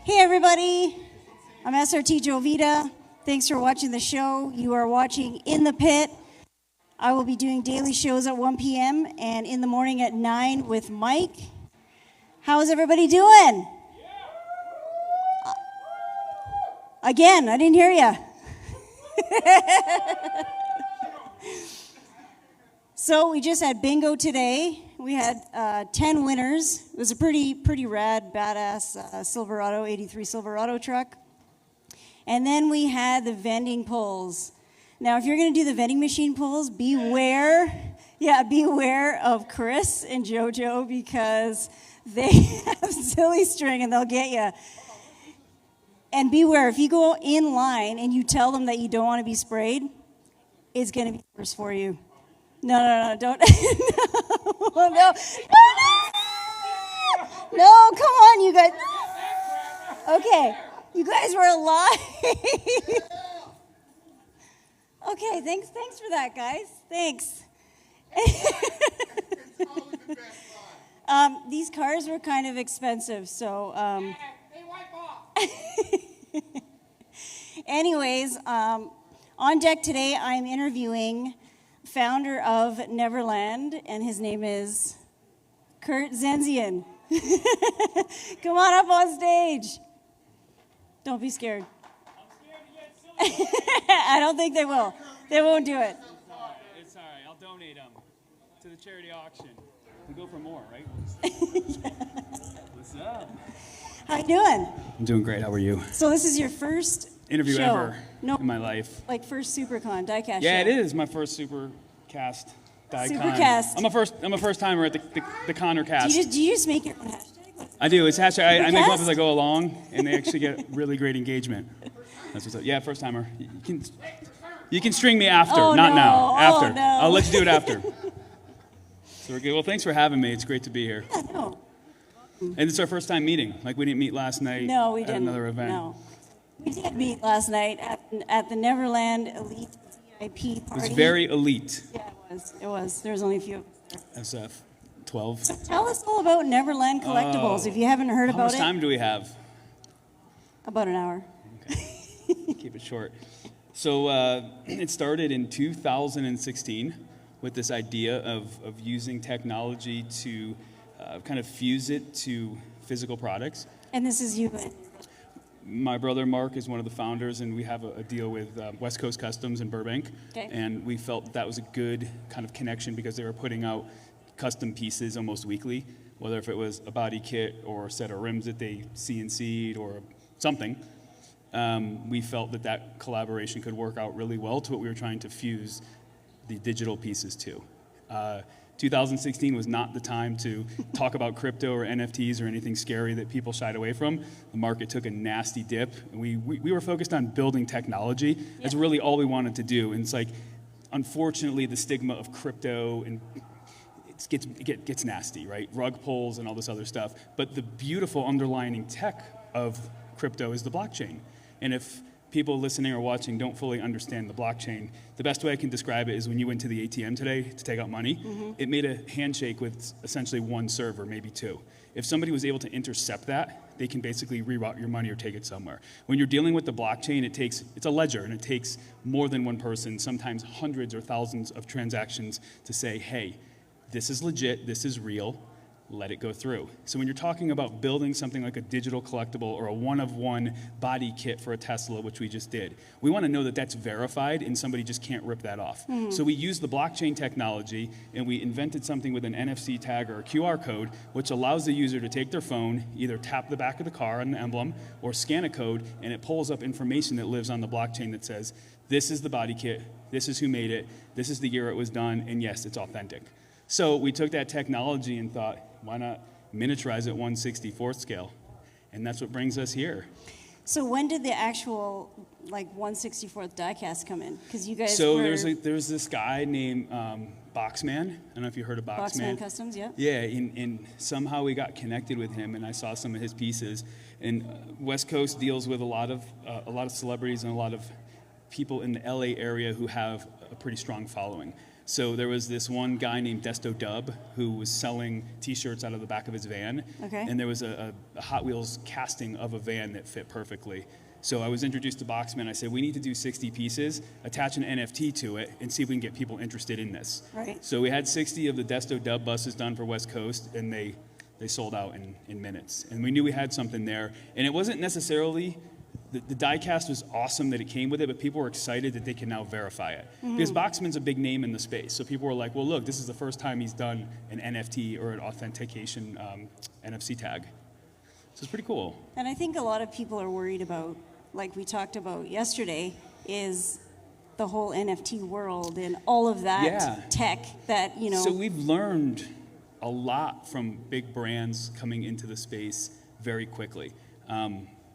Hey everybody, I'm SRT Jovita. Thanks for watching the show. You are watching In the Pit. I will be doing daily shows at 1 p.m. and in the morning at 9 with Mike. How is everybody doing? Again, I didn't hear you. So we just had bingo today. We had 10 winners. It was a pretty rad, badass Silverado, 83 Silverado truck. And then we had the vending pulls. Now, if you're going to do the vending machine pulls, beware of Chris and JoJo because they have silly string and they'll get you. And beware, if you go in line and you tell them that you don't want to be sprayed, it's going to be worse for you. No, don't. No, come on, you guys. Okay, you guys were alive. Okay, thanks for that, guys. Thanks. These cars were kind of expensive, so. They wipe off. Anyways, on deck today, I'm interviewing founder of Nvrland, and his name is Kurt Zenzian. Come on up on stage. Don't be scared. I'm scared to get silly. I don't think they will. They won't do it. It's all right. I'll donate them to the charity auction. We go for more, right? Yeah. What's up? How you doing? I'm doing great. How are you? So this is your first Interview show. ever No, in my life. like first Supercon, diecast Yeah, show. it is my first Supercast diecon. Supercast. I'm a first timer at the Connor cast. Do you just make your own hashtag? I do. It's hashtag. I make them up Supercast? as I go along, and they actually get really great engagement. That's what's up. Yeah, first timer. You can string me after, Oh, not no. now. Oh, After. no. I'll let you do it after. So we're good. Well, thanks for having me. It's great to be here. Yeah, no. And it's our first time meeting. Like, we didn't meet last night No, we at didn't. another event. No. We did meet last night at the Nvrland Elite VIP party. It was very elite. Yeah, it was. There was only a few. SF 12. Tell us all about Nvrland Collectibles if you haven't heard How about much it. time do we have? About an hour. Okay. Keep it short. So it started in 2016 with this idea of using technology to kind of fuse it to physical products. And this is you. My brother Mark is one of the founders, and we have a deal with West Coast Customs in Burbank. Okay. And we felt that was a good kind of connection because they were putting out custom pieces almost weekly, whether if it was a body kit or a set of rims that they CNC'd or something. We felt that collaboration could work out really well to what we were trying to fuse the digital pieces to. 2016 was not the time to talk about crypto or NFTs or anything scary that people shied away from. The market took a nasty dip. And we were focused on building technology. Yeah. That's really all we wanted to do. And it's like, unfortunately, the stigma of crypto and it gets nasty, right? Rug pulls and all this other stuff. But the beautiful underlying tech of crypto is the blockchain. And if people listening or watching don't fully understand the blockchain, the best way I can describe it is when you went to the ATM today to take out money, it made a handshake with essentially one server, maybe two. If somebody was able to intercept that, they can basically reroute your money or take it somewhere. When you're dealing with the blockchain, it's a ledger, and it takes more than one person, sometimes hundreds or thousands of transactions to say, hey, this is legit, this is real, let it go through. So when you're talking about building something like a digital collectible or a one-of-one body kit for a Tesla, which we just did, we want to know that that's verified and somebody just can't rip that off. So we used the blockchain technology and we invented something with an NFC tag or a QR code, which allows the user to take their phone, either tap the back of the car on the emblem or scan a code, and it pulls up information that lives on the blockchain that says, this is the body kit, this is who made it, this is the year it was done, and yes, it's authentic. So we took that technology and thought, why not miniaturize it 1/64th scale? And that's what brings us here. So when did the actual 1/64th diecast come in? Because you guys So were... there's this guy named Boxman. I don't know if you heard of Boxman. Boxman Customs, yeah. Yeah, and somehow we got connected with him, and I saw some of his pieces. And West Coast deals with a lot of celebrities and a lot of people in the LA area who have a pretty strong following. So there was this one guy named Desto Dub who was selling T-shirts out of the back of his van. Okay. And there was a Hot Wheels casting of a van that fit perfectly. So I was introduced to Boxman. I said, we need to do 60 pieces, attach an NFT to it, and see if we can get people interested in this. Right. So we had 60 of the Desto Dub buses done for West Coast, and they sold out in minutes. And we knew we had something there. And it wasn't necessarily, the diecast was awesome that it came with it, but people were excited that they can now verify it. Because Boxman's a big name in the space. So people were like, well, look, this is the first time he's done an NFT or an authentication NFC tag. So it's pretty cool. And I think a lot of people are worried about, like we talked about yesterday, is the whole NFT world and all of that tech that, you know. So we've learned a lot from big brands coming into the space very quickly.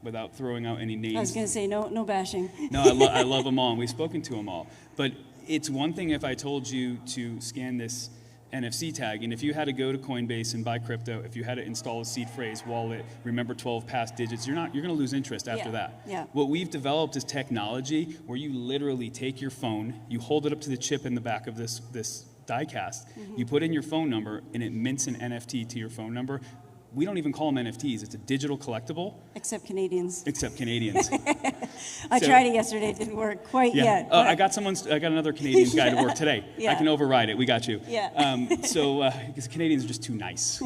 Without throwing out any names. I was going to say, no bashing. No, I love them all, and we've spoken to them all. But it's one thing if I told you to scan this NFC tag, and if you had to go to Coinbase and buy crypto, if you had to install a seed phrase wallet, remember 12 past digits, you're going to lose interest after that. Yeah. What we've developed is technology where you literally take your phone, you hold it up to the chip in the back of this diecast, you put in your phone number, and it mints an NFT to your phone number. We don't even call them NFTs. It's a digital collectible. Except Canadians. Except Canadians. I tried it yesterday. It didn't work quite yet. Oh, I got another Canadian guy to work today. Yeah. I can override it. We got you. Yeah. Because Canadians are just too nice.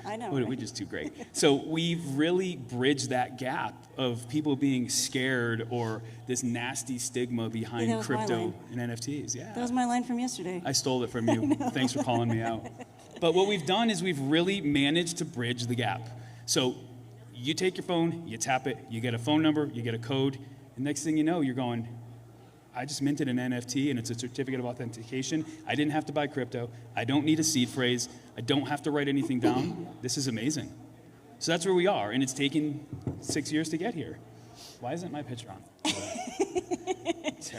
I know. We're just too great. So we've really bridged that gap of people being scared or this nasty stigma behind crypto and NFTs. Yeah. That was my line from yesterday. I stole it from you. Thanks for calling me out. But what we've done is we've really managed to bridge the gap. So you take your phone, you tap it, you get a phone number, you get a code, and next thing you know, you're going, I just minted an NFT and it's a certificate of authentication. I didn't have to buy crypto. I don't need a seed phrase. I don't have to write anything down. This is amazing. So that's where we are, and it's taken 6 years to get here. Why isn't my picture on?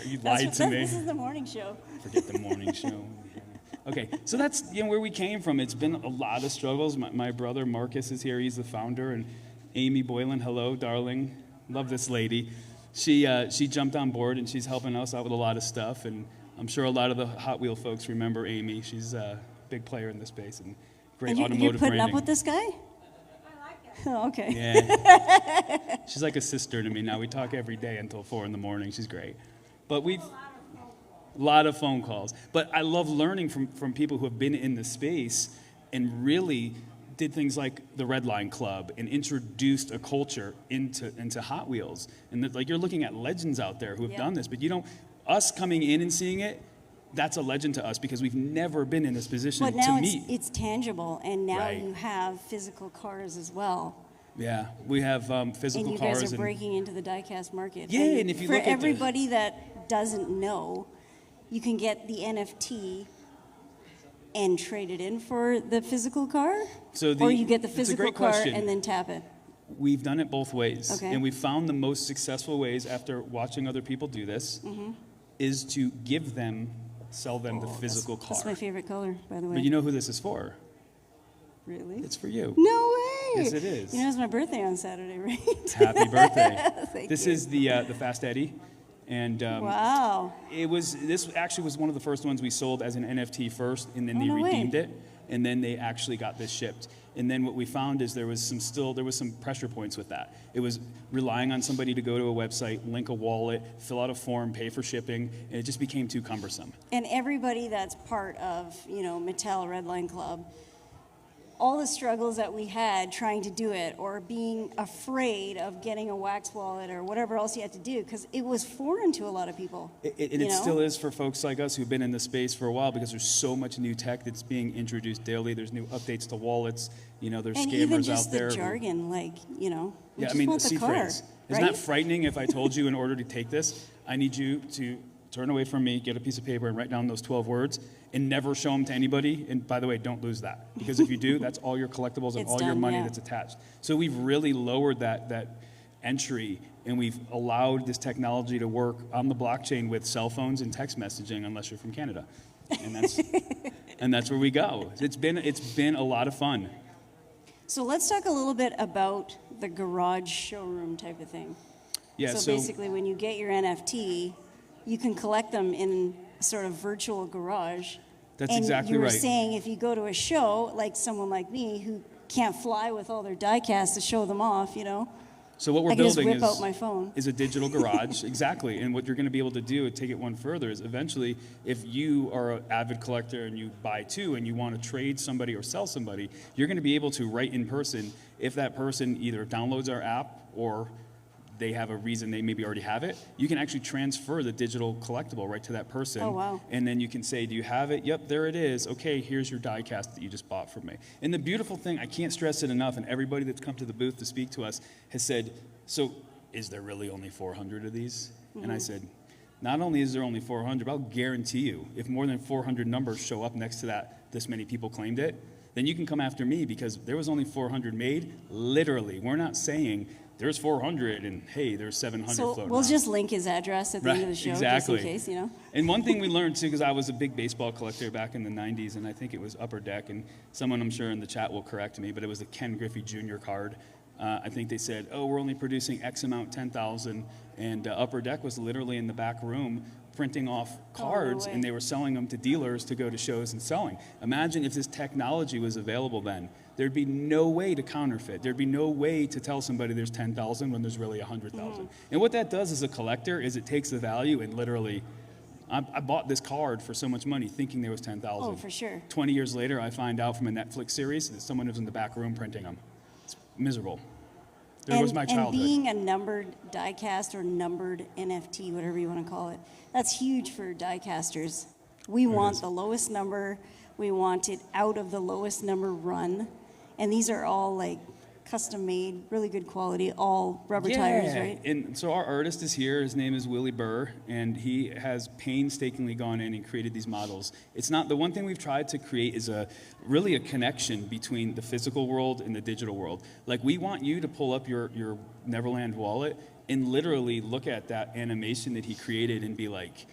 You lied to me. This is the morning show. Forget the morning show. Okay, so that's where we came from. It's been a lot of struggles. My brother Marcus is here. He's the founder. And Amy Boylan, hello, darling. Love this lady. She jumped on board, and she's helping us out with a lot of stuff. And I'm sure a lot of the Hot Wheel folks remember Amy. She's a big player in this space and great automotive you're putting branding. up with this guy? I like it. Oh, okay. Yeah. She's like a sister to me now. We talk every day until 4 a.m. She's great. But we've... A lot of phone calls. But I love learning from people who have been in the space and really did things like the Red Line Club and introduced a culture into Hot Wheels. And like you're looking at legends out there who have done this, but us coming in and seeing it, that's a legend to us because we've never been in this position But now to meet. it's tangible, and now Right. you have physical cars as well. Yeah, we have physical And you cars. guys are breaking into the diecast market. Yeah, and if you for look at everybody that doesn't know, you can get the NFT and trade it in for the physical car, or you get the it's a physical great car question. and then tap it. We've done it both ways. Okay. And we found the most successful ways after watching other people do this is to sell them the physical car. That's my favorite color, by the way. But you know who this is for? Really? It's for you. No way! Yes, it is. You know, it's my birthday on Saturday, right? Happy birthday. Thank This you. is the Fast Eddie. And Wow. this actually was one of the first ones we sold as an NFT first, and then Oh, they no way. redeemed it, and then they actually got this shipped. And then what we found is there was some pressure points with that. It was relying on somebody to go to a website, link a wallet, fill out a form, pay for shipping, and it just became too cumbersome. And everybody that's part of, Mattel Red Line Club, all the struggles that we had trying to do it, or being afraid of getting a wax wallet or whatever else you had to do, because it was foreign to a lot of people. It still is for folks like us who've been in the space for a while, because there's so much new tech that's being introduced daily. There's new updates to wallets. There's And scammers even just out there. the jargon, we Yeah, just I mean, want the seed car, phrase. Isn't right? that frightening if I told you in order to take this, I need you to turn away from me, get a piece of paper, and write down those 12 words, and never show them to anybody. And by the way, don't lose that. Because if you do, that's all your collectibles and It's all your done, money yeah. that's attached. So we've really lowered that entry, and we've allowed this technology to work on the blockchain with cell phones and text messaging, unless you're from Canada. And that's, and that's where we go. It's been a lot of fun. So let's talk a little bit about the garage showroom type of thing. Yeah, So basically, when you get your NFT, you can collect them in a sort of virtual garage That's and exactly you were right. saying if you go to a show, like someone like me who can't fly with all their die-casts to show them off, So what we're I can just building whip out my phone. is a digital garage, exactly. And what you're going to be able to do, take it one further, is eventually, if you are an avid collector and you buy two and you want to trade somebody or sell somebody, you're going to be able to write in person if that person either downloads our app or they have a reason they maybe already have it. You can actually transfer the digital collectible right to that person. Oh, wow. And then you can say, do you have it? Yep, there it is. Okay, here's your die cast that you just bought from me. And the beautiful thing, I can't stress it enough, and everybody that's come to the booth to speak to us has said, so is there really only 400 of these? And I said, not only is there only 400, but I'll guarantee you, if more than 400 numbers show up next to that, this many people claimed it, then you can come after me because there was only 400 made. Literally, we're not saying there's 400 and hey, there's 700 So floating we'll around. just link his address at the end of the show, exactly. just in case, And one thing we learned too, because I was a big baseball collector back in the 90s, and I think it was Upper Deck, and someone I'm sure in the chat will correct me, but it was the Ken Griffey Jr. card. I think they said, oh, we're only producing X amount, 10,000, and Upper Deck was literally in the back room printing off cards, way. and they were selling them to dealers to go to shows and selling. Imagine if this technology was available then. There'd be no way to counterfeit. There'd be no way to tell somebody there's 10,000 when there's really 100,000. And what that does as a collector is it takes the value and literally, I bought this card for so much money thinking there was 10,000. Oh, for sure. 20 years later, I find out from a Netflix series that someone was in the back room printing them. It's miserable. There was my childhood. And being a numbered die-cast or numbered NFT, whatever you want to call it, that's huge for die-casters. We want the lowest number. We want it out of the lowest number run. And these are all like custom made, really good quality, all rubber tires, right? And so our artist is here. His name is Willie Burr, and he has painstakingly gone in and created these models. It's not the one thing we've tried to create is really a connection between the physical world and the digital world. Like we want you to pull up your Nvrland wallet and literally look at that animation that he created and be like,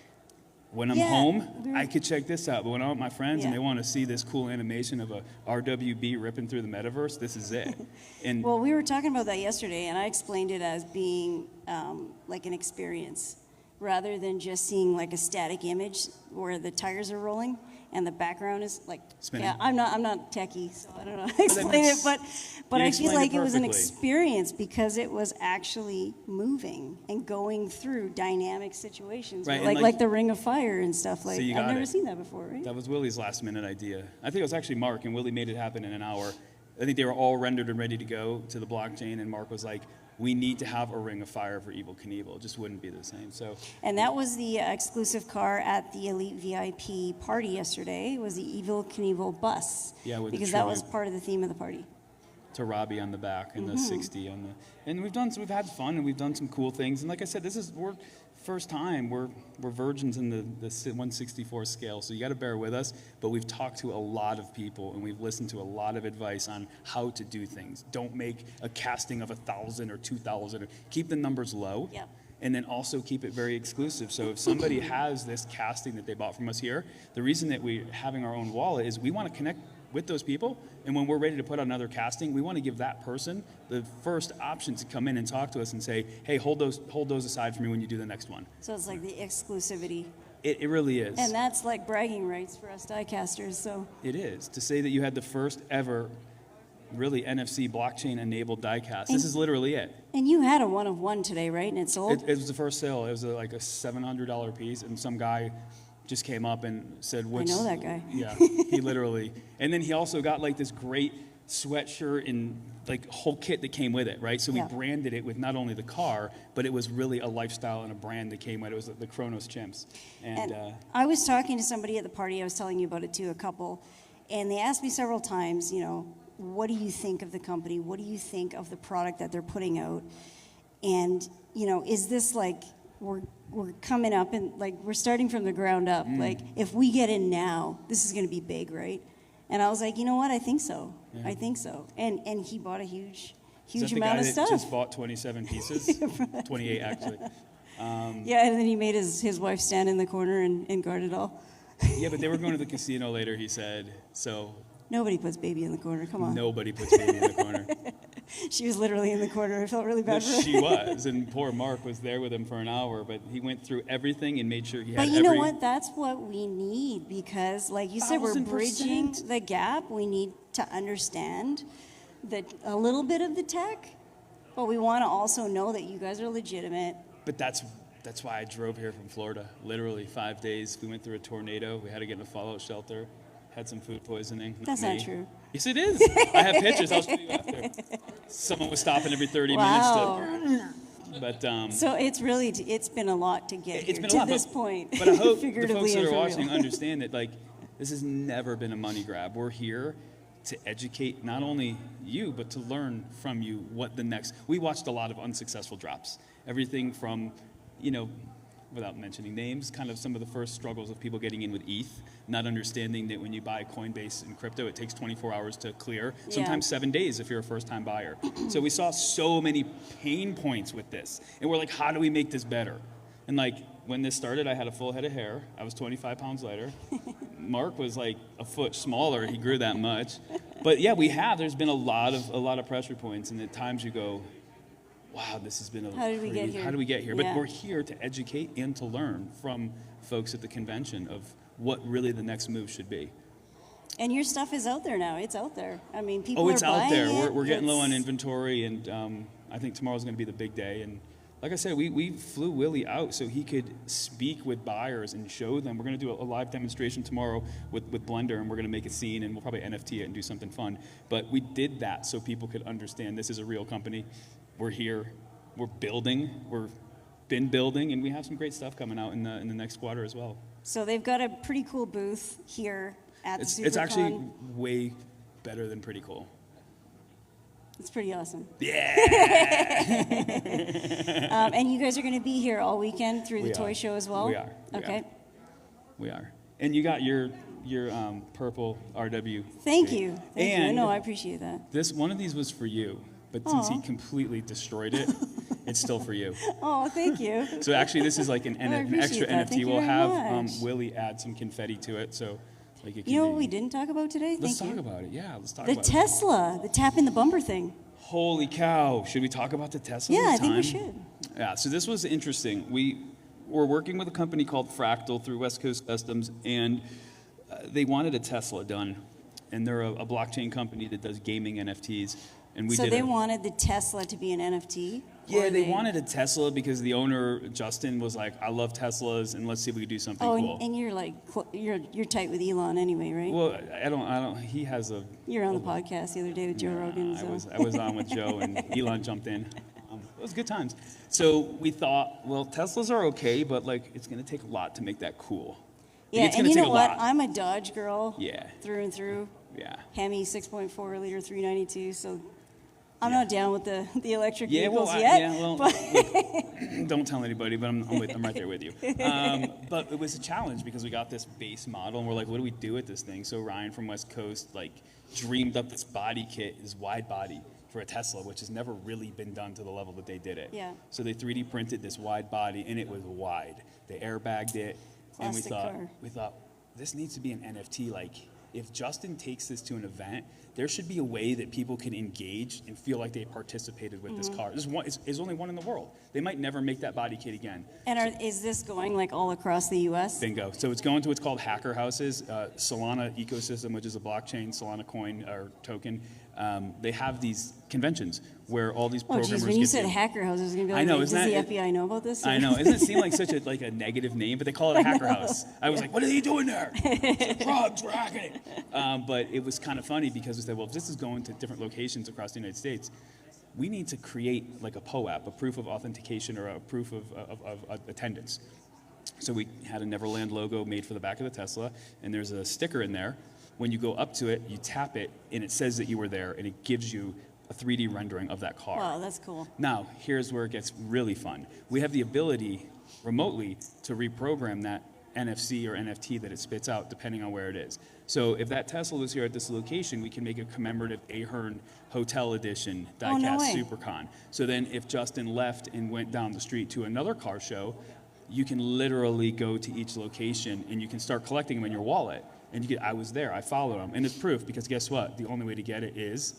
when I'm home, I could check this out. But when I'm with my friends and they want to see this cool animation of a RWB ripping through the metaverse, this is it. And Well, we were talking about that yesterday, and I explained it as being like an experience rather than just seeing like a static image where the tires are rolling and the background is like Spinning. Yeah, I'm not techie, so I don't know how to explain it, but You I feel explained like it it was an perfectly. experience because it was actually moving and going through dynamic situations, Right, and like the Ring of Fire and stuff. Like you I've got never it. seen that before, right? that was Willie's last minute idea. I think it was actually Mark, and Willie made it happen in an hour. I think they were all rendered and ready to go to the blockchain, and Mark was like, we need to have a Ring of Fire for Evel Knievel. It just wouldn't be the same. So And that was the exclusive car at the Elite VIP party yesterday. It was the Evel Knievel bus. Yeah, with the because that was tribute. part of the theme of the party. to Robbie on the back and the 60 on the, and we've had fun and we've done some cool things. And like I said, we're first time, we're virgins in the 1/64 scale, so you got to bear with us. But we've talked to a lot of people and we've listened to a lot of advice on how to do things. Don't make a casting of 1,000 or 2,000. Keep the numbers low. Yep. And then also keep it very exclusive. So if somebody has this casting that they bought from us here, the reason that we're having our own wallet is we want to connect with those people. And when we're ready to put out another casting, we want to give that person the first option to come in and talk to us and say, hey, hold those aside for me when you do the next one. So it's like the exclusivity. It really is. And that's like bragging rights for us diecasters. So It is. To say that you had the first ever really NFC blockchain enabled diecast. This is literally it. And you had a one of one today, right? And it sold? It was the first sale. It was like a $700 piece, and some guy just came up and said, "What's?" know that guy. Yeah, he literally. And then he also got like this great sweatshirt and like whole kit that came with it, right? So we Yeah. branded it with not only the car, but it was really a lifestyle and a brand that came with it. It was the Kronos Chimps, And I was talking to somebody at the party, I was telling you about it too, a couple, and they asked me several times, what do you think of the company? What do you think of the product that they're putting out? And, is this like, we're coming up and like, we're starting from the ground up. Like, if we get in now, this is going to be big, right? And I was like, you know what? I think so. Yeah. I think so. And he bought a huge Is that the amount guy of that stuff. just bought 27 pieces, 28 actually. Yeah, and then he made his wife stand in the corner and guard it all. Yeah, but they were going to the casino later. He said so. Nobody puts baby in the corner. Come on. Nobody puts baby in the corner. She was literally in the corner. I felt really bad for her. She was, and poor Mark was there with him for an hour, but he went through everything and made sure he had But you know what? That's what we need because, like you said, we're 1000%. bridging the gap. We need to understand a little bit of the tech, but we want to also know that you guys are legitimate. But that's why I drove here from Florida. Literally 5 days. We went through a tornado. We had to get in a fallout shelter. Had some food poisoning. That's Me. not true. Yes, it is. I have pictures. I'll show you after. Someone was stopping every 30 Wow. minutes to. But So it's been a lot to get it's here been to a lot. this point. But I hope the figuratively folks that and are for watching real. understand that like this has never been a money grab. We're here to educate not only you but to learn from you what the next. We watched a lot of unsuccessful drops. Everything from, without mentioning names, kind of some of the first struggles of people getting in with ETH, not understanding that when you buy Coinbase and crypto, it takes 24 hours to clear, sometimes 7 days if you're a first-time buyer. So we saw so many pain points with this, and we're like, how do we make this better? And like, when this started, I had a full head of hair. I was 25 pounds lighter. Mark was like a foot smaller. He grew that much. But yeah, there's been a lot of pressure points, and at times you go, wow, this has been How did we get here? How do we get here? Yeah. But we're here to educate and to learn from folks at the convention of what really the next move should be. And your stuff is out there now. It's out there. I mean, people Oh, are it's buying out there. it. We're getting low on It's- inventory, and I think tomorrow's going to be the big day. And like I said, we flew Willie out so he could speak with buyers and show them. We're going to do a live demonstration tomorrow with Blender, and we're going to make a scene, and we'll probably NFT it and do something fun. But we did that so people could understand this is a real company. We're here. We're building. We've been building, and we have some great stuff coming out in the next quarter as well. So they've got a pretty cool booth here at the Supercon. It's actually way better than pretty cool. It's pretty awesome. Yeah. And you guys are going to be here all weekend through the We toy are. show as well? We are. We Okay. are. We are. And you got your purple RW. Thank you. Thank you. And No, I appreciate that. one of these was for you, but since he Aw. completely destroyed it, it's still for you. Oh, thank you. So actually, this is like an I extra appreciate that. NFT. Thank you We'll very have much. Willie add some confetti to it, so like it can You know be- what we didn't talk about today? Let's Thank talk you. about it. Yeah, let's talk The about it. Tesla, the tap in the bumper thing. Holy cow! Should we talk about the Tesla? Yeah, this I think we time? should. Yeah, so this was interesting. We were working with a company called Fractal through West Coast Customs, and they wanted a Tesla done. And they're a blockchain company that does gaming NFTs. And we So did they a- wanted the Tesla to be an NFT? Yeah, Or they wanted a Tesla because the owner, Justin, was like, I love Teslas, and let's see if we can do something Oh, cool. and you're like, you're tight with Elon anyway, right? Well, I don't, he has a... You were on the podcast the other day with Joe Rogan. So. I was on with Joe, and Elon jumped in. It was good times. So we thought, well, Teslas are okay, but like it's going to take a lot to make that cool. Yeah, It's and gonna you take know a what? lot. I'm a Dodge girl. Yeah. Through and through. Yeah. Hemi 6.4 liter 392. So I'm Yeah. not down with the electric Yeah, vehicles well, yet. look, don't tell anybody, but I'm right there with you. But it was a challenge because we got this base model, and we're like, what do we do with this thing? So Ryan from West Coast dreamed up this body kit, this wide body for a Tesla, which has never really been done to the level that they did it. Yeah. So they 3D printed this wide body, and it was wide. They airbagged it, and Plastic car. we thought this needs to be an NFT. Like, if Justin takes this to an event, there should be a way that people can engage and feel like they participated with this car. There's only one in the world. They might never make that body kit again. And is this going like all across the U.S.? Bingo. So it's going to what's called hacker houses. Solana ecosystem, which is a blockchain, Solana coin or token. They have these conventions where all these Oh, programmers geez, when you get said to- hacker house, I was going to be I like, know, does isn't the that- FBI know about this? I know. Doesn't it seem like such a negative name? But they call it a hacker house. I was like, what are you doing there? Drugs, we're hacking it. But it was kind of funny because we said, well, if this is going to different locations across the United States, we need to create like a POAP, a proof of authentication or a proof of attendance. So we had a Nvrland logo made for the back of the Tesla, and there's a sticker in there. When you go up to it, you tap it, and it says that you were there, and it gives you a 3D rendering of that car. Wow, that's cool. Now, here's where it gets really fun. We have the ability remotely to reprogram that NFC or NFT that it spits out depending on where it is. So if that Tesla was here at this location, we can make a commemorative Ahern Hotel Edition Oh, no diecast way. Supercon. So then if Justin left and went down the street to another car show, you can literally go to each location and you can start collecting them in your wallet. And I was there, I followed them. And it's proof because guess what? The only way to get it is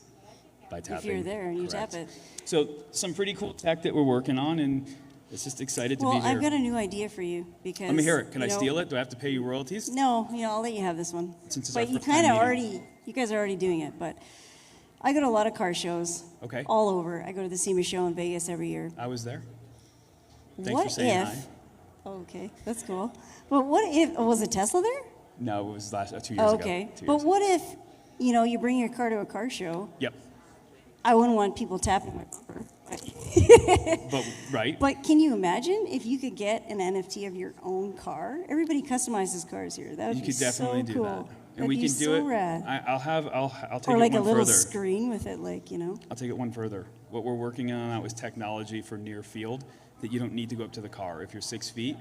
by tapping. If you're there and you Correct. tap it. So some pretty cool tech that we're working on, and it's just excited to Well, be here. I've got a new idea for you because. Let me hear it. Can I you know, steal it? Do I have to pay you royalties? No, I'll let you have this one. Since it's but our you first time kind of meeting. already, you guys are already doing it. But I go to a lot of car shows. Okay. All over. I go to the SEMA show in Vegas every year. I was there. Thanks what for saying if? hi. Oh, okay, that's cool. But what if? Oh, was it Tesla there? No, it was 2 years Oh, ago. okay. 2 But years what if, you bring your car to a car show? Yep. I wouldn't want people tapping my car. But right. But can you imagine if you could get an NFT of your own car? Everybody customizes cars here. That would You be could definitely so do cool. that, and That'd we be can do so it. Rad. I'll take Or like it a one little further. screen with it, I'll take it one further. What we're working on now is technology for near field that you don't need to go up to the car. If you're 6 feet,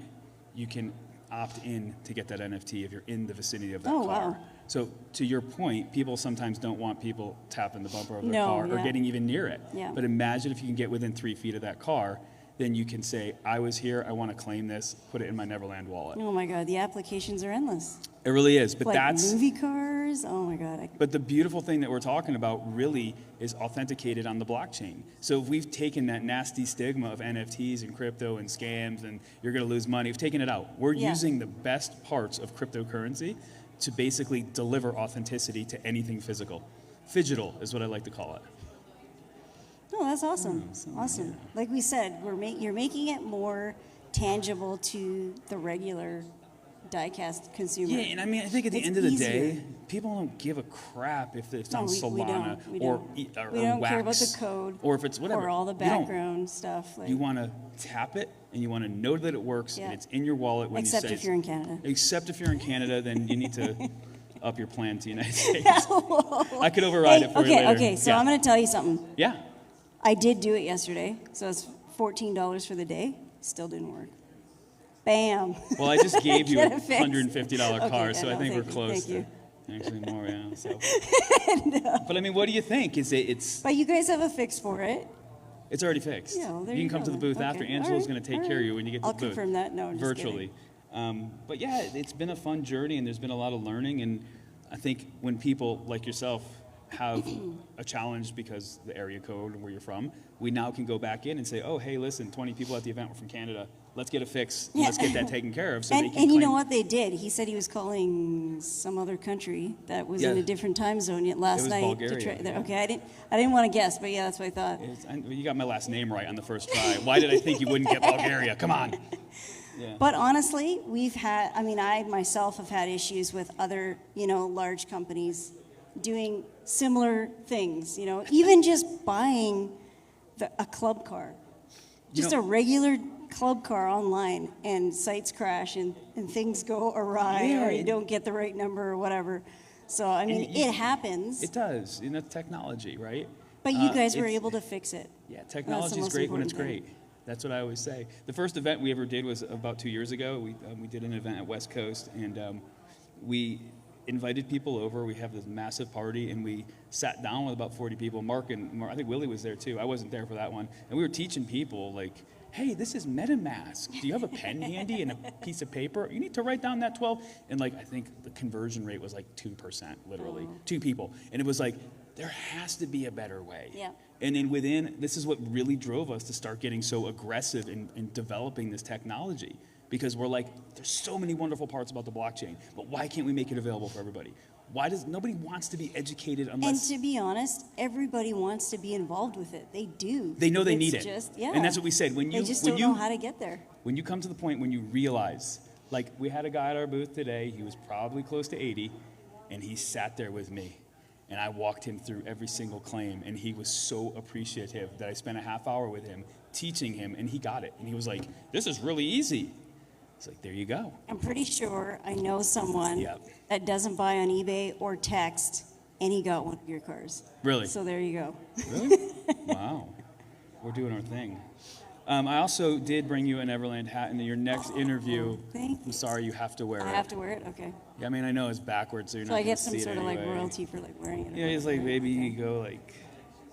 you can opt in to get that NFT if you're in the vicinity of that Oh, car. wow. So to your point, people sometimes don't want people tapping the bumper of their No, car or yeah. getting even near it. Yeah. But imagine if you can get within 3 feet of that car, then you can say, I was here, I want to claim this, put it in my Nvrland wallet. Oh my God, the applications are endless. It really is, but Like that's... movie cars. Oh my God. But the beautiful thing that we're talking about really is authenticated on the blockchain. So if we've taken that nasty stigma of NFTs and crypto and scams and you're going to lose money, we've taken it out. We're Yeah. using the best parts of cryptocurrency to basically deliver authenticity to anything physical. Phygital is what I like to call it. Oh, that's awesome. Awesome. Like we said, you're making it more tangible to the regular diecast consumer. Yeah, and I mean, I think at the It's end of the easier. day, people don't give a crap if it's No, on we Solana don't. We or, don't. or We don't wax, care about the code or if it's whatever. or all the You don't. background stuff. Like, You want to tap it, and you want to know that it works, Yeah. and it's in your wallet when except you say. if you're in Canada. Except if you're in Canada, then you need to up your plan to the United States. I could override it for you later. Okay, so yeah. I'm going to tell you something. Yeah. I did do it yesterday, so it's $14 for the day. Still didn't work. Bam. Well, I just gave you a Get it fixed. $150 Okay, car, yeah, so I no, think we're thank you, close. thank you. Actually, more, yeah. So. But I mean, what do you think? It's But you guys have a fix for it. it's already fixed. Yeah, well, there you you can come go to the then. booth after. Okay, Angela's all going to take right, care all of you when you get to I'll the booth. confirm that. No, I'm just virtually. But yeah, it's been a fun journey, and there's been a lot of learning. And I think when people like yourself have a challenge because the area code and where you're from, we now can go back in and say, oh, hey, listen, 20 people at the event were from Canada. Let's get a fix. And Yeah. let's get that taken care of. So they And, can and you claim- know what they did? He said he was calling some other country that was in Yeah. a different time zone yet last was night. Bulgaria, yeah. Okay, I didn't want to guess, but yeah, that's what I thought. You got my last name right on the first try. Why did I think you wouldn't get Bulgaria? Come on. Yeah. But honestly, I myself have had issues with other, large companies doing similar things, even just buying a club car. Just a regular club car online, and sites crash and things go awry, Yeah, or you don't get the right number or whatever. So, it happens. It does. And that's technology, right? But you guys were it's- able to fix it. Yeah, That's the technology is most great when it's important great. That's what I always say. The first event we ever did was about 2 years ago. We did an event at West Coast, and we invited people over. We have this massive party, and we sat down with about 40 people. Mark, I think Willie was there too. I wasn't there for that one. And we were teaching people, like, hey, this is MetaMask. Do you have a pen handy and a piece of paper? You need to write down that 12. And I think the conversion rate was like 2%, literally. 2 people. And it was like, there has to be a better way. Yeah. And then this is what really drove us to start getting so aggressive in developing this technology. Because we're like, there's so many wonderful parts about the blockchain, but why can't we make it available for everybody? Nobody wants to be educated And unless to be honest, everybody wants to be involved with it. They do. they know they It's need it. just- yeah. And that's what we said. They just don't know how to get there. When you come to the point when you realize, like we had a guy at our booth today, he was probably close to 80, and he sat there with me. And I walked him through every single claim, and he was so appreciative that I spent a half hour with him teaching him, and he got it. And he was like, this is really easy. It's like, there you go. I'm pretty sure I know someone Yep. that doesn't buy on eBay or text, and he got one of your cars. Really? So there you go. Really? Wow. We're doing our thing. I also did bring you an Nvrland hat in your next interview. Thank I'm sorry you have to wear I it. have to wear it? Okay. Yeah, I mean, I know it's backwards, so you're So not I going get to some see it sort of anyway. royalty for wearing it. Yeah, it's like maybe you go like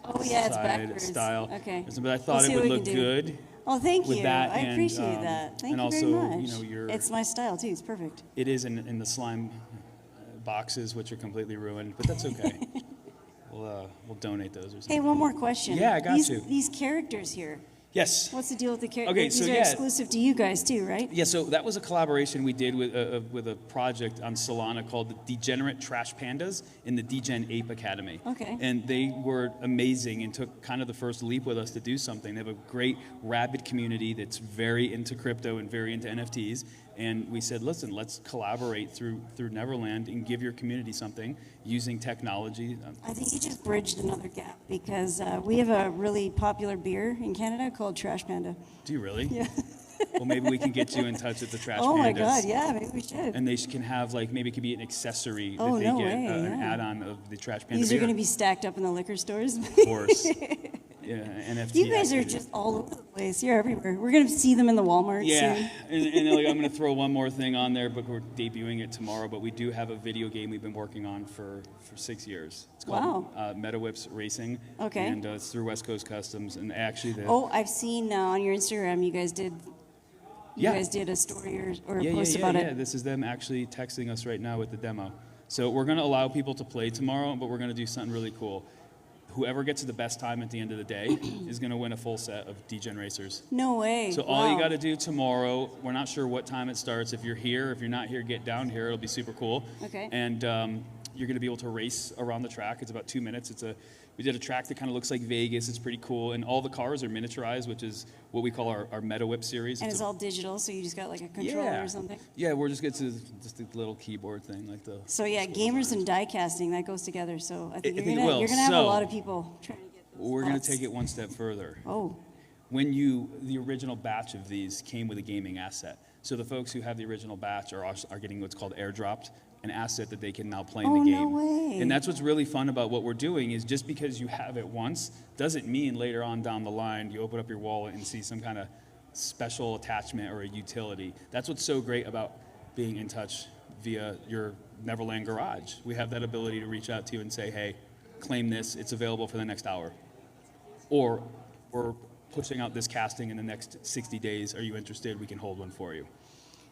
Oh yeah, it's side backwards. style. Okay. But I thought We'll see it would what we look can do. good. Oh, thank with you. that I and, appreciate that. Thank and you also, very much. your It's my style too. It's perfect. it is in the slime boxes, which are completely ruined, but that's okay. we'll donate those or something. Hey, one more question. Yeah, I got you. These characters here. Yes. What's the deal with the characters? Okay, These so are yeah. exclusive to you guys too, right? Yeah, so that was a collaboration we did with a project on Solana called the Degenerate Trash Pandas in the Degen Ape Academy. Okay. And they were amazing and took kind of the first leap with us to do something. They have a great rabid community that's very into crypto and very into NFTs. And we said, listen, let's collaborate through Nvrland and give your community something using technology. I think you just bridged another gap because we have a really popular beer in Canada called Trash Panda. Do you really? Yeah. Well, maybe we can get you in touch with the Trash Pandas. Oh my God, yeah, maybe we should. And they can have, like, maybe it could be an accessory Oh, that they no get, way, an yeah. add-on of the Trash Panda These beer. are going to be stacked up in the liquor stores. Of course. Yeah, NFT. You guys are activated. just all over the place. You're everywhere. We're going to see them in the Walmart Yeah, soon. and like, I'm going to throw one more thing on there, but we're debuting it tomorrow. But we do have a video game we've been working on for 6 years. It's called Meta Whips Racing. Okay. And it's through West Coast Customs. And actually, Oh, I've seen on your Instagram you guys did. You Yeah. guys did a story or a yeah, post yeah, about yeah. it. This is them actually texting us right now with the demo. So we're going to allow people to play tomorrow, but we're going to do something really cool. Whoever gets to the best time at the end of the day is going to win a full set of Degen Racers. No way. So all you Wow. got to do tomorrow, we're not sure what time it starts. If you're here, if you're not here, get down here. It'll be super cool. Okay. And you're going to be able to race around the track. It's about 2 minutes. We did a track that kind of looks like Vegas. It's pretty cool. And all the cars are miniaturized, which is what we call our Meta Whip series. And it's all digital, so you just got like a controller or something. Yeah, we're just getting just a little keyboard thing like the. So yeah, gamers and die casting, that goes together. So I think I you're think it gonna will. you're gonna have a So, lot of people trying to get those We're going to spots. take it one step further. Oh, When the original batch of these came with a gaming asset. So the folks who have the original batch are getting what's called airdropped, an asset that they can now play in Oh, the no game. way. And that's what's really fun about what we're doing is just because you have it once doesn't mean later on down the line you open up your wallet and see some kind of special attachment or a utility. That's what's so great about being in touch via your Nvrland garage. We have that ability to reach out to you and say, hey, claim this, it's available for the next hour. Or we're pushing out this casting in the next 60 days. Are you interested? We can hold one for you.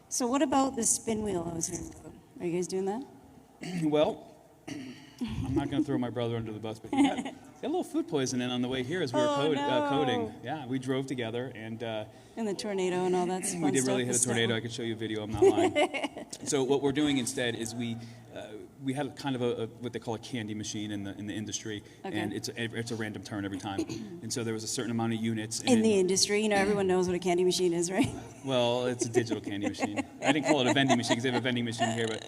so what about the spin wheel I was hearing about? Are you guys doing that? Well, I'm not going to throw my brother under the bus, but he got a little food poisoning on the way here as we were Oh, no. coding. Yeah, we drove together, and And the tornado and all that fun we did really stuff, hit a the tornado. snow. I could show you a video. I'm not lying. So what we're doing instead is we had kind of a what they call a candy machine in the industry, Okay. and it's a random turn every time. And so there was a certain amount of units. And In the industry, you know, everyone knows what a candy machine is, right? Well, it's a digital candy machine. I didn't call it a vending machine because they have a vending machine here, but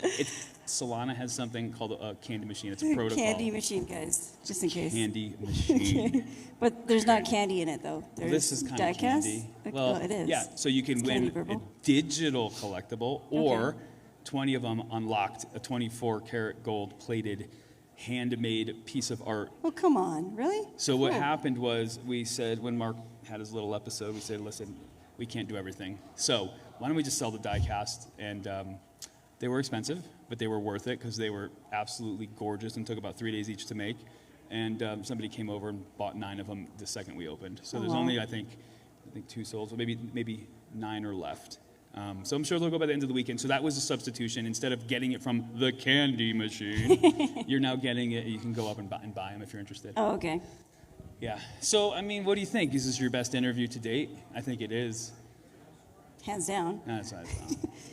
Solana has something called a candy machine. It's a protocol. Candy machine, guys, just in case. Candy machine. But there's not candy in it, though. There's This is kind of diecast? candy. Well, it is. Yeah, so you can It's win candy a purple. digital collectible or Okay. 20 of them unlocked, a 24-karat gold plated handmade piece of art. Oh, come on, really? So what Cool. happened was we said, when Mark had his little episode, we said, listen, we can't do everything. So why don't we just sell the diecast? And they were expensive, but they were worth it because they were absolutely gorgeous and took about 3 days each to make. And somebody came over and bought 9 of them the second we opened. So Oh, there's wow. only, I think 2 sold, so maybe 9 are left. So I'm sure they'll go by the end of the weekend. So that was a substitution. Instead of getting it from the candy machine, you're now getting it. You can go up and buy them if you're interested. Oh, okay. Yeah. So, I mean, what do you think? Is this your best interview to date? I think it is. Hands down. No, it's not.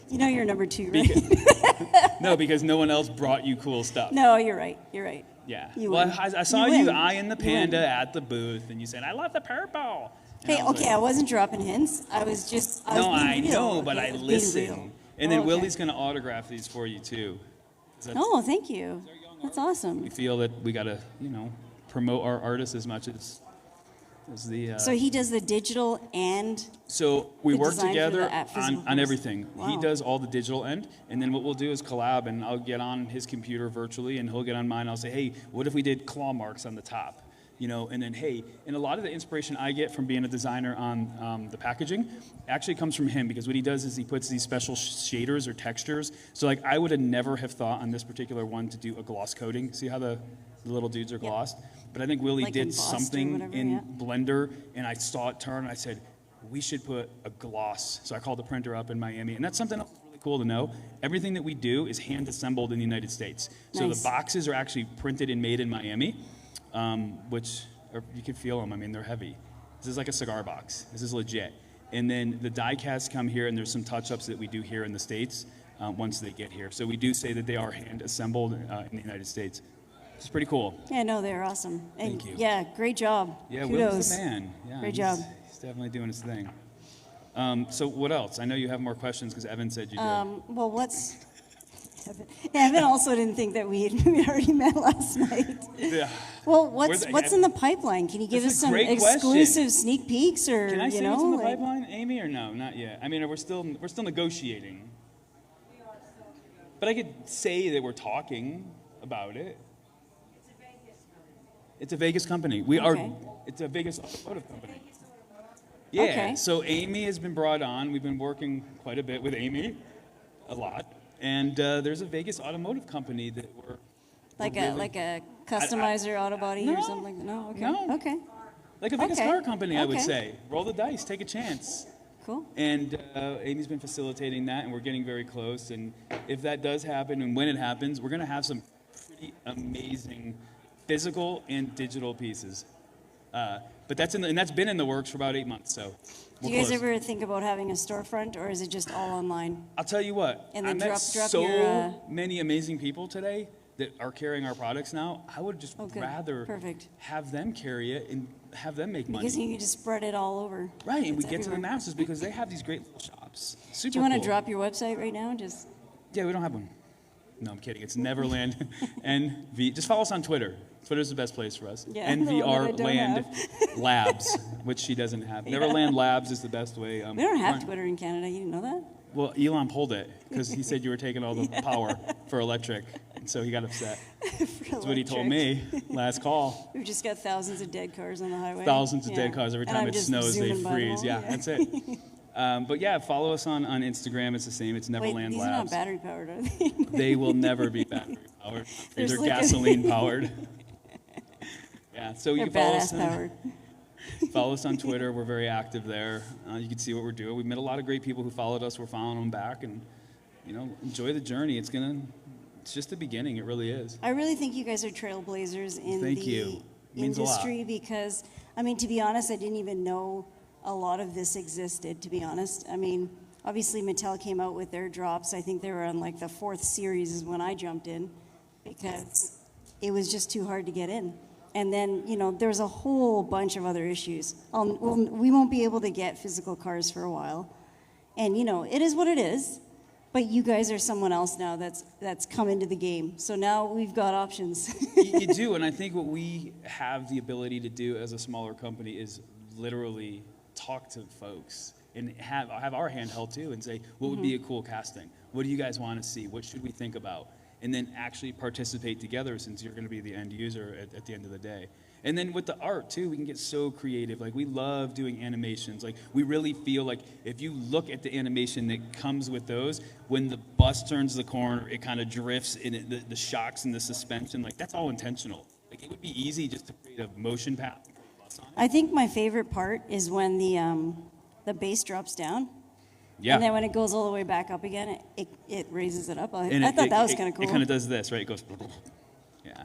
You know you're number 2, right? No, because no one else brought you cool stuff. No, you're right. You're right. Yeah. You Well, win. I saw You you win. eyeing the You panda win. at the booth, and you said, I love the purple. And Hey, I was okay, like, I wasn't dropping hints. I was just. I was No, being I real. know, but Okay, I was being listen. real. And then Oh, okay. Willie's going to autograph these for you, too. 'Cause that's- Oh, thank you. That's awesome. We feel that we got to, promote our artists as much as the. So he does the digital and So we the work design for together the physical on piece. everything. He Wow. does all the digital end, and then what we'll do is collab, and I'll get on his computer virtually, and he'll get on mine. I'll say, hey, what if we did claw marks on the top? And then, hey, and a lot of the inspiration I get from being a designer on the packaging actually comes from him, because what he does is he puts these special shaders or textures. So, like, I would have never have thought on this particular one to do a gloss coating. See how the little dudes are glossed? But I think Willie Like did embossed or something whatever, in yeah. Blender, and I saw it turn, and I said, we should put a gloss. So I called the printer up in Miami, and that's something else really cool to know. Everything that we do is hand assembled in the United States. So Nice. the boxes are actually printed and made in Miami. which you can feel them. I mean, they're heavy. This is like a cigar box. This is legit. And then the die-casts come here, and there's some touch-ups that we do here in the States once they get here. So we do say that they are hand-assembled in the United States. It's pretty cool. Yeah, no, they're awesome. And Thank you. Yeah, great job. Yeah, Kudos. Will's the man. Yeah, Great job. He's definitely doing his thing. So what else? I know you have more questions because Evan said you did. Well, what's... Evan also didn't think that we had already met last night. Yeah. Well, what's in the pipeline? Can you give That's us a some great exclusive question. sneak peeks, or Can I you say know, what's in the like- pipeline, Amy, or no? Not yet. I mean, we're still negotiating. But I could say that we're talking about it. It's a Vegas company. We are. Okay. It's a Vegas automotive company. Yeah. Okay. So Amy has been brought on. We've been working quite a bit with Amy, a lot. And there's a Vegas automotive company that we're like really- a customizer auto body or No. something like that? No. Okay. No. Okay. like a Vegas Okay. car company, I would Okay. say. Roll the dice, take a chance. Cool. And Amy's been facilitating that, and we're getting very close. And if that does happen, and when it happens, we're going to have some pretty amazing physical and digital pieces. But that's been in the works for about 8 months. So Do we're you guys close. ever think about having a storefront, or is it just all online? I'll tell you what. And I then met drop so your, many amazing people today that are carrying our products now. I would just Oh, good. rather Perfect. have them carry it and have them make money. Because you can just spread it all over. Right, and we It's get to the everywhere. masses because they have these great little shops. Super Do you want to cool. drop your website right now? Just Yeah, we don't have one. No, I'm kidding. It's Nvrland NV. Just follow us on Twitter. Twitter's the best place for us. Yeah, the one that I don't Land Labs, which she doesn't have. Neverland Labs is the best way. we don't have Ryan- Twitter in Canada. You didn't know that? Well, Elon pulled it because he said you were taking all the power for electric, and so he got upset. That's what he told me last call. We've just got thousands of dead cars on the highway. Thousands of Yeah. dead cars every And time I'm it just snows, they zooming by them freeze. all, Yeah, that's it. But yeah, follow us on Instagram. It's the same. It's Wait, Neverland these are not Labs. battery powered, are they? They will never be battery powered. There's They're like a- gasoline powered. Yeah, so you They're can follow badass us, powered. follow us on Twitter. We're very active there. You can see what we're doing. We've met a lot of great people who followed us. We're following them back, and enjoy the journey. It's just the beginning. It really is. I really think you guys are trailblazers in Thank the you. Means a lot. industry because, I mean, to be honest, I didn't even know a lot of this existed, to be honest. I mean, obviously Mattel came out with their drops. I think they were on like the 4th series is when I jumped in because it was just too hard to get in. And then, there's a whole bunch of other issues. We won't be able to get physical cars for a while. And, it is what it is. But you guys are someone else now that's come into the game. So now we've got options. You do, and I think what we have the ability to do as a smaller company is literally talk to folks and have our hand held too and say, what would be a cool casting? What do you guys want to see? What should we think about? And then actually participate together since you're going to be the end user at the end of the day. And then with the art too, we can get so creative. Like we love doing animations. Like we really feel like if you look at the animation that comes with those, when the bus turns the corner, it kind of drifts and the shocks and the suspension, like that's all intentional. Like it would be easy just to create a motion path. I think my favorite part is when the bass drops down. Yeah. And then when it goes all the way back up again, it raises it up. And I thought that was kind of cool. It kind of does this, right? It goes, yeah.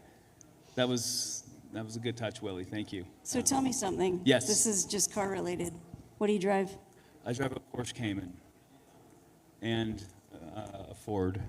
That was a good touch, Willie. Thank you. So tell me something. Yes. This is just car related. What do you drive? I drive a Porsche Cayman and a Ford.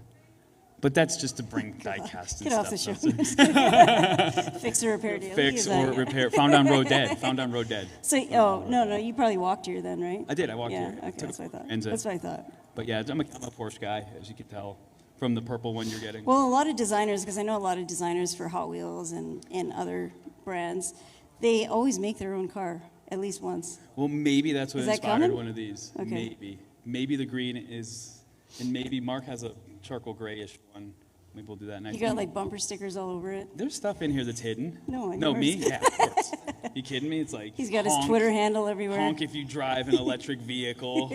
But that's just to bring die-cast and Get off stuff. the show. Fix or repair daily. Fix is that or it? repair. Found on road dead. Found on road dead. So, no, you probably walked here then, right? I did. I walked Yeah, here. okay, Took that's what I thought. ends it. That's what I thought. But yeah, I'm a Porsche guy, as you can tell from the purple one you're getting. Well, a lot of designers, because I know a lot of designers for Hot Wheels and other brands, they always make their own car, at least once. Well, maybe that's what Is that inspired coming? one of these. Okay. Maybe. Maybe the green is, and maybe Mark has a charcoal grayish one. Maybe we'll do that next. You got like bumper stickers all over it. There's stuff in here that's hidden. No, I No, know me? it's- Yeah, of course. You kidding me? It's like He's got his honk, Twitter handle everywhere. Honk if you drive an electric vehicle.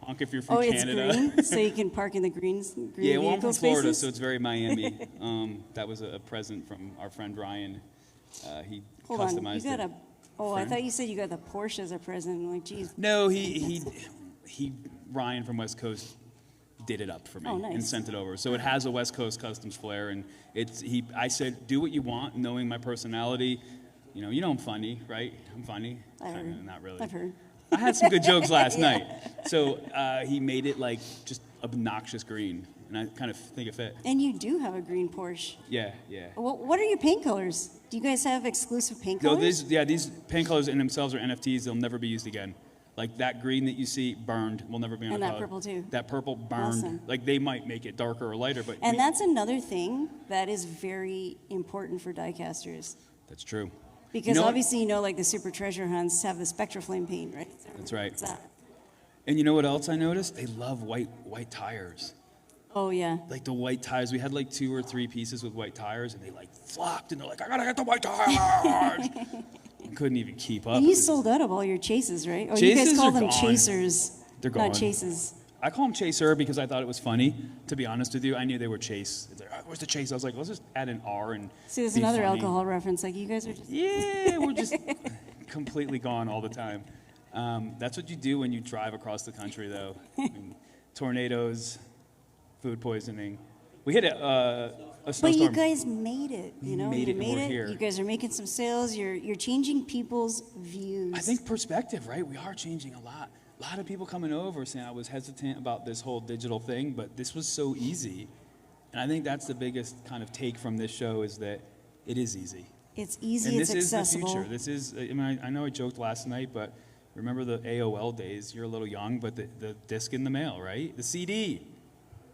Honk if you're from Oh, it's Canada. green, so you can park in the green Yeah, well, I'm vehicle from Florida, spaces? so it's very Miami. That was a present from our friend Ryan. He Hold on, you customized got it. I Friend? thought you said you got the Porsche as a present. I'm like, geez. No, he Ryan from West Coast did it up for me Oh, nice. and sent it over. So it has a West Coast Customs flair, and I said, do what you want, knowing my personality. You know I'm funny, right? I'm funny. I heard. Not really. I've heard. I had some good jokes last night. So he made it like just obnoxious green, and I kind of think it fit. And you do have a green Porsche. Yeah. What are your paint colors? Do you guys have exclusive paint No, colors? these paint colors in themselves are NFTs. They'll never be used again. Like that green that you see burned will never be on And a that color. purple too. That purple burned. Awesome. Like they might make it darker or lighter, but And that's another thing that is very important for diecasters. that's true. Because what? obviously, like the Super Treasure Hunts have the Spectraflame paint, right? That's right. What's that? And you know what else I noticed? They love white tires. Oh, yeah. Like the white tires. We had like 2 or 3 pieces with white tires, and they like flopped, and they're like, I gotta get the white tires. I couldn't even keep up. And you sold out of all your chases, right? Oh, you Chases guys call are them gone. chasers. They're gone. Not chases. I call them Chaser because I thought it was funny. To be honest with you, I knew they were Chase. It's like, oh, where's the Chase? I was like, let's just add an R and See, there's be another funny. alcohol reference. Like, you guys are just... Yeah, we're just completely gone all the time. That's what you do when you drive across the country, though. I mean, tornadoes, food poisoning. We hit a But snowstorm. you guys made it, We you know? made You it, and made we're it. here. You guys are making some sales. You're changing people's views. I think perspective, right? We are changing a lot. A lot of people coming over saying I was hesitant about this whole digital thing, but this was so easy. And I think that's the biggest kind of take from this show is that it is easy. It's easy, And it's this is accessible. the future. This is, I mean, I know I joked last night, but remember the AOL days? You're a little young, but the disc in the mail, right? The CD.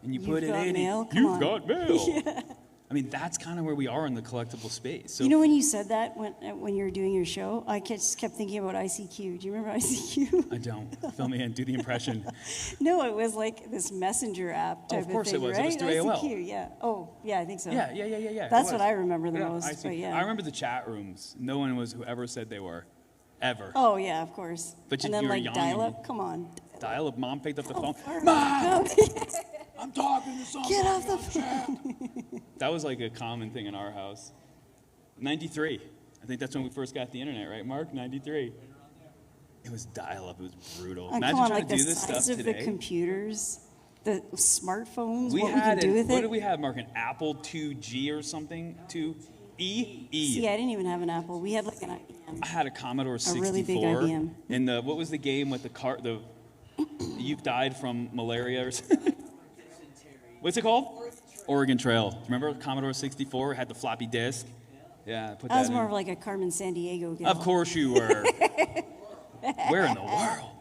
And you put You've it got in. mail? Come You've on. got mail. I mean, that's kind of where we are in the collectible space. So You know, when you said that when you were doing your show, I just kept thinking about ICQ. Do you remember ICQ? I don't. Fill me in. Do the impression. No, it was like this messenger app type of course thing, it was. right? It was through AOL. ICQ, yeah. Oh, yeah, I think so. Yeah. it That's was. what I remember the Yeah, most, I see. but yeah. I remember the chat rooms. No one was whoever said they were, ever. Oh, yeah, of course. But and you then were like young dial-up, and come on. Dial up. Mom picked up the phone. All right, Mom, go. I'm talking to someone. Get off the phone. That was like a common thing in our house. 93. I think that's when we first got the internet, right, Mark? 93. It was dial-up. It was brutal. Oh, Imagine come on, trying like to the do this size stuff of the today. computers, the smartphones, We what we had can do with what it. did we have, Mark? An Apple 2G or something? 2E? See, I didn't even have an Apple. We had like an IBM. I had a Commodore 64. really big IBM. And what was the game with the you died from malaria or something? What's it called? Oregon Trail. Remember Commodore 64? It had the floppy disk. Yeah, put that I was in. more of like a Carmen Sandiego gal. Of course you were. Where in the world?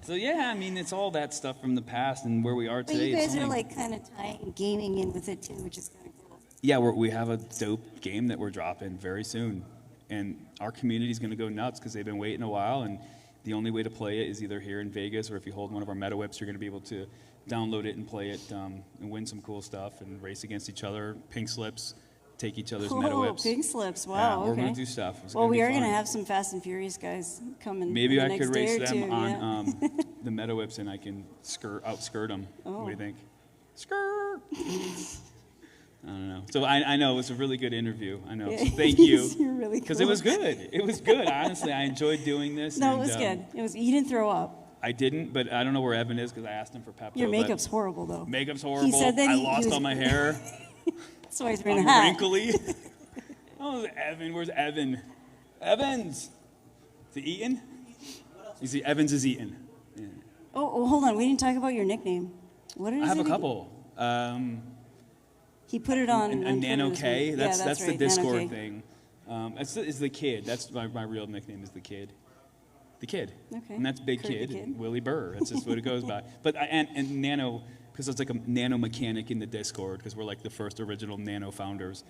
So yeah, I mean, it's all that stuff from the past and where we are But today. you It's guys are only- like kind of tying gaming in with it too, which is kind of cool. Yeah, we have a dope game that we're dropping very soon. And our community's going to go nuts because they've been waiting a while. And the only way to play it is either here in Vegas or if you hold one of our meta whips, you're going to be able to download it and play it and win some cool stuff and race against each other, pink slips, take each other's meta Oh, whips. pig slips! Yeah, Wow, we're okay. going to do stuff. It's Well, gonna we be are going to fun. have some Fast and Furious guys coming. Maybe in the I could next day race or them two, on yeah. the meta whips and I can outskirt them. What do you think? Skirt! I don't know. So I know it was a really good interview. I know. So thank you. You're really Because cool. it was good. It was good. Honestly, I enjoyed doing this. No, it and, was good. It was. You didn't throw up. I didn't, but I don't know where Evan is because I asked him for Pepto. Your but makeup's horrible though. Makeup's horrible. said that I he lost was- all my hair. That's why he's wearing a I'm hat. wrinkly. Oh, Evan. Where's Evan? Evans. Is he eating? You see, Evans is eating. Yeah. Oh, hold on. We didn't talk about your nickname. What is it? I have a again? couple. He put it on. A on Twitter Nano this K. week. That's yeah, that's the right, Nano Discord K. thing. Is the kid. That's my real nickname is the kid. The kid. Okay. And that's Big Kurt the Kid, Kid. Willie Burr. That's just what it goes by. But and Nano, because it's like a nano mechanic in the Discord, because we're like the first original Nano founders.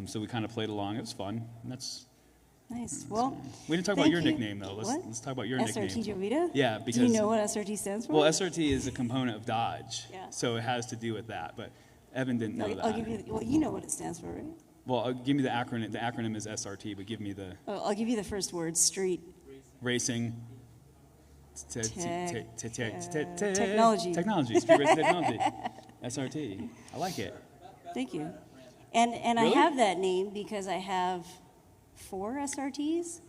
So we kind of played along. It was fun. And that's. Nice. Well, We didn't talk about thank your you. nickname though. What? Let's talk about your SRT nickname. Jovita? Yeah, Do because you know what SRT stands for? well, SRT is a component of Dodge, Yeah. so it has to do with that. But Evan didn't know that. I'll give you. Well, you know what it stands for, right? Well, give me the acronym. The acronym is SRT, but give me the Oh, I'll give you the first word. Street. racing. Technology. Technology. Street racing technology. SRT. I like it. Thank you. And Really? I have that name because I have 4 SRTs.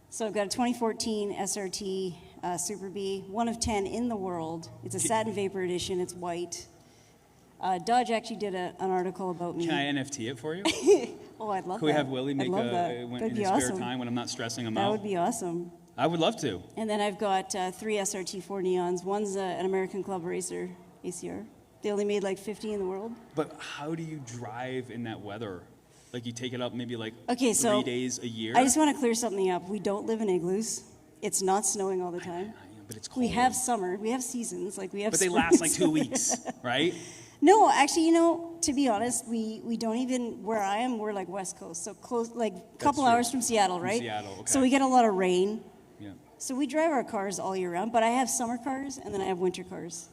So I've got a 2014 SRT Super B, one of 10 in the world. It's a satin vapor edition. It's white. Dodge actually did an article about me. Can I NFT it for you? Oh, I'd love that. Could we have Willie make I'd love that. in That'd his be spare awesome. time when I'm not stressing him That out? would be awesome. I would love to. And then I've got 3 SRT4 Neons. One's an American Club Racer, ACR. They only made like 50 in the world. But how do you drive in that weather? Like you take it up maybe like Okay, 3 so days a year? I just want to clear something up. We don't live in igloos. It's not snowing all the time. But it's cold. We have summer. We have seasons. Like we have. But they spring, last like 2 summer. weeks, right? No, actually, to be honest, we don't even, where I am, we're like West Coast. So close, like a couple true. hours from Seattle, right? Seattle, okay. So we get a lot of rain. Yeah. So we drive our cars all year round, but I have summer cars and then I have winter cars.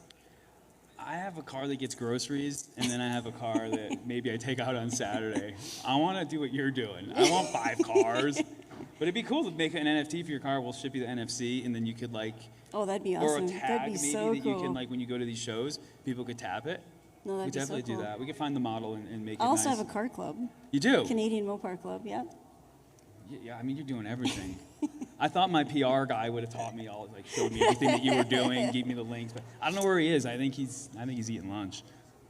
I have a car that gets groceries, and then I have a car that maybe I take out on Saturday. I want to do what you're doing. I want 5 cars. But it'd be cool to make an NFT for your car. We'll ship you the NFC, and then you could like, Oh, that'd be or awesome. a tag That'd be maybe so that cool. you can like when you go to these shows, people could tap it. No, We that'd could be so definitely cool. do that. We could find the model and make it I also nice. have a car club, You do? Canadian Mopar Club, yeah. Yeah, I mean, you're doing everything. I thought my PR guy would have taught me all, like, showed me everything that you were doing, gave me the links, but I don't know where he is. I think he's eating lunch.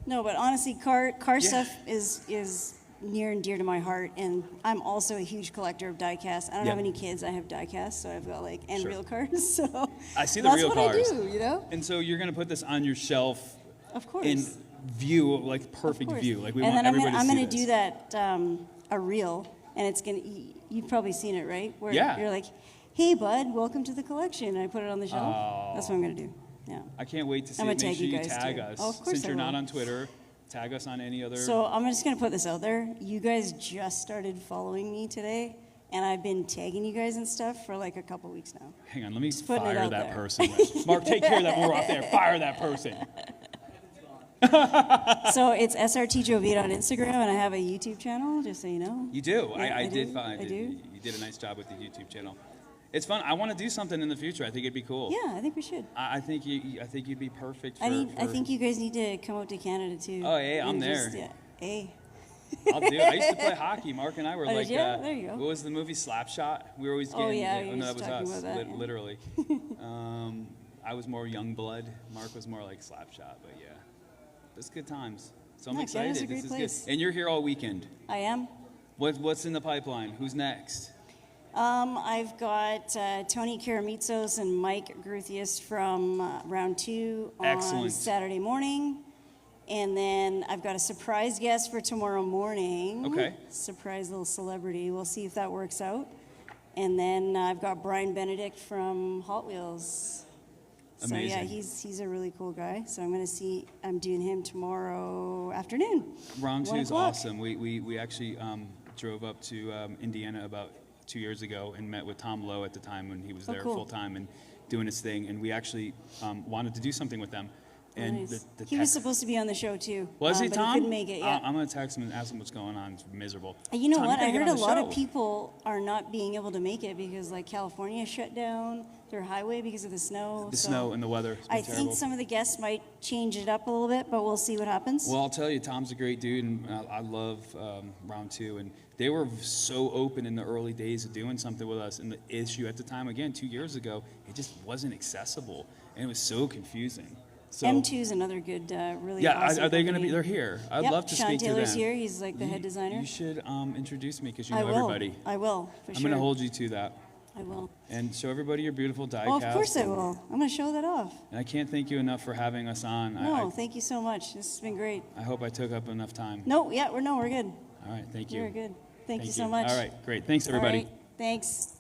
No, but honestly, car stuff is near and dear to my heart, and I'm also a huge collector of diecast. I don't Yeah. have any kids. I have diecast, so I've got like Sure. Nvrland cars. So I see the that's real what cars. I do, you know. And so you're gonna put this on your shelf Of course. in view, like perfect Of course. view. Like we and want then everybody I'm to see gonna this. do that a reel, and it's gonna. You've probably seen it, right? Where Yeah. you're like, "Hey, bud, welcome to the collection." And I put it on the shelf. That's what I'm gonna do. Yeah. I can't wait to see I'm it. gonna Make tag sure you you guys, tag too. us. Oh, of course Since I you're not will. on Twitter, tag us on any other. So I'm just gonna put this out there. You guys just started following me today, and I've been tagging you guys and stuff for like a couple weeks now. Hang on, let me putting it fire out that there. person. Mark, take care of that when we're off there. Fire that person. So it's SRT Jovita on Instagram, and I have a YouTube channel, just so you know. You do. Yeah, I did do. find I it. do. You did a nice job with the YouTube channel. It's fun. I want to do something in the future. I think it'd be cool. Yeah, I think we should. I think you'd be perfect. For, I think you guys need to come out to Canada too. Oh, hey, I'm And there. just, yeah, hey. I'll do. I used to play hockey. Mark and I were Oh, like, did ya? There you go. what was the movie Slapshot? We were always getting. Oh, yeah, no, you that was was talking us. about that, yeah. Literally. I was more young blood. Mark was more like Slapshot. But yeah, it's good times. So I'm Yeah, excited. Canada's a great This is place. good. And you're here all weekend. I am. What's in the pipeline? Who's next? I've got Tony Karamitsos and Mike Gruthius from round 2 on Excellent. Saturday morning. And then I've got a surprise guest for tomorrow morning. Okay. Surprise little celebrity. We'll see if that works out. And then I've got Brian Benedict from Hot Wheels. So yeah, Amazing. he's a really cool guy. So I'm doing him tomorrow afternoon. Round 2 1 is o'clock. awesome. We actually drove up to Indiana about 2 years ago and met with Tom Lowe at the time when he was Oh, there cool. full time and doing his thing. And we actually wanted to do something with them. And Nice. the He was supposed to be on the show too. was he, but Tom? he couldn't make it. Yeah. I'm gonna text him and ask him what's going on. It's miserable. You know Tom, what? gotta I get heard on a the lot of show. people are not being able to make it because like California shut down their highway because of the snow. The so snow and the weather. It's been I terrible. think some of the guests might change it up a little bit, but we'll see what happens. Well, I'll tell you, Tom's a great dude, and I love Round 2. And they were so open in the early days of doing something with us. And the issue at the time, again, 2 years ago, it just wasn't accessible, and it was so confusing. So, M2 is another good, really yeah, awesome are they going to company. be? They're here. I'd Yep, love to Sean speak Taylor's to them. here. He's like the head designer. You should introduce me because you I know will. everybody. I will, for I'm sure. going to hold you to that I will. and show everybody your beautiful diecast. Oh, of course I will. I'm going to show that off. And I can't thank you enough for having us on. No, thank you so much. This has been great. I hope I took up enough time. No, yeah, we're good. All right, thank you. We're good. Thank you Thank so much. All right, great. Thanks, All everybody. right, thanks.